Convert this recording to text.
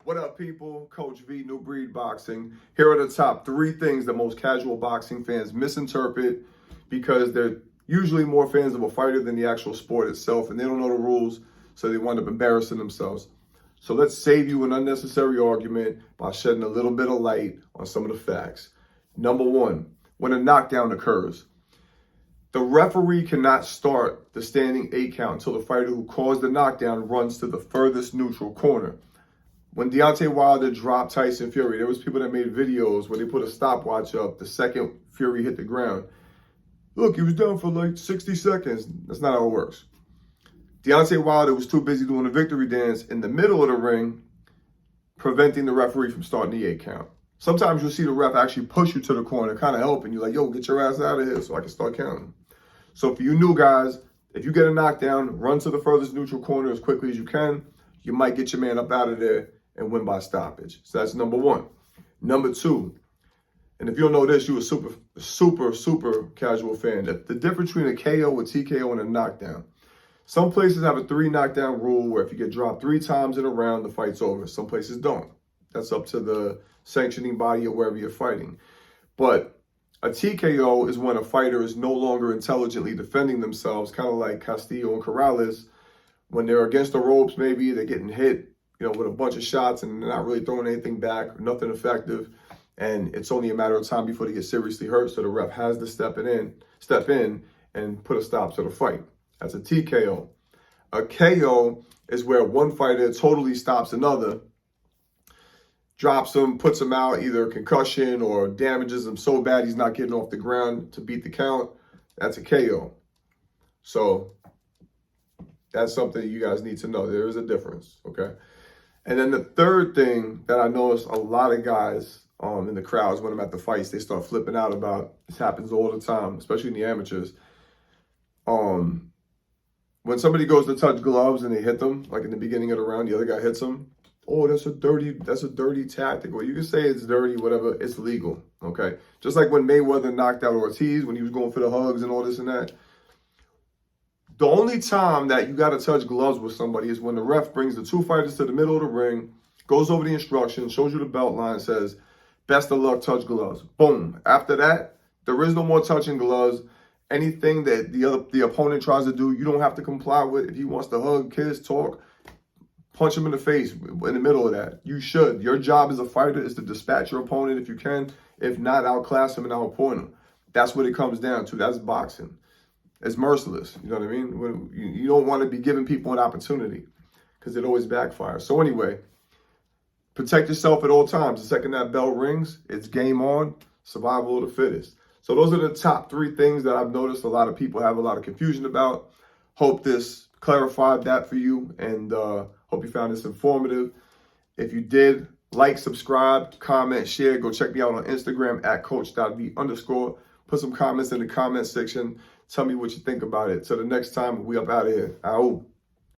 What up, people? Coach V, New Breed Boxing. Here are the top 3 things that most casual boxing fans misinterpret because they're usually more fans of a fighter than the actual sport itself, and they don't know the rules, so they wind up embarrassing themselves. So let's save you an unnecessary argument by shedding a little bit of light on some of the facts. Number 1, when a knockdown occurs, the referee cannot start the standing 8 count until the fighter who caused the knockdown runs to the furthest neutral corner. When Deontay Wilder dropped Tyson Fury, there was people that made videos where they put a stopwatch up the second Fury hit the ground. Look, he was down for like 60 seconds. That's not how it works. Deontay Wilder was too busy doing a victory dance in the middle of the ring, preventing the referee from starting the 8 count. Sometimes you'll see the ref actually push you to the corner, kind of helping you, like, yo, get your ass out of here so I can start counting. So for you new guys, if you get a knockdown, run to the furthest neutral corner as quickly as you can. You might get your man up out of there and win by stoppage. So that's number 1. Number 2, and if you don't know this, you're a super casual fan. The difference between a KO, a TKO, and a knockdown. Some places have a 3 knockdown rule where if you get dropped 3 times in a round, the fight's over. Some places don't. That's up to the sanctioning body or wherever you're fighting. But a TKO is when a fighter is no longer intelligently defending themselves, kind of like Castillo and Corrales. When they're against the ropes, maybe they're getting hit, with a bunch of shots and they're not really throwing anything back, or nothing effective. And it's only a matter of time before they get seriously hurt. So the ref has to step in and put a stop to the fight. That's a TKO. A KO is where one fighter totally stops another, drops him, puts him out, either concussion or damages him so bad he's not getting off the ground to beat the count. That's a KO. So that's something you guys need to know. There is a difference, okay? And then the third thing that I notice a lot of guys in the crowds when I'm at the fights, they start flipping out about. This happens all the time, especially in the amateurs. When somebody goes to touch gloves and they hit them, like in the beginning of the round, the other guy hits them. Oh, that's a dirty tactic. Well, you can say it's dirty, whatever. It's legal, okay? Just like when Mayweather knocked out Ortiz when he was going for the hugs and all this and that. The only time that you got to touch gloves with somebody is when the ref brings the 2 fighters to the middle of the ring, goes over the instructions, shows you the belt line, says, best of luck, touch gloves. Boom. After that, there is no more touching gloves. Anything that the opponent tries to do, you don't have to comply with. If he wants to hug, kiss, talk, punch him in the face in the middle of that. You should. Your job as a fighter is to dispatch your opponent if you can. If not, outclass him and outpoint him. That's what it comes down to. That's boxing. It's merciless, you know what I mean? You don't want to be giving people an opportunity because it always backfires. So anyway, protect yourself at all times. The second that bell rings, it's game on, survival of the fittest. So those are the top 3 things that I've noticed a lot of people have a lot of confusion about. Hope this clarified that for you, and hope you found this informative. If you did, like, subscribe, comment, share. Go check me out on Instagram at coach.v_. Put some comments in the comment section. Tell me what you think about it. Till the next time, we up out of here. Ow.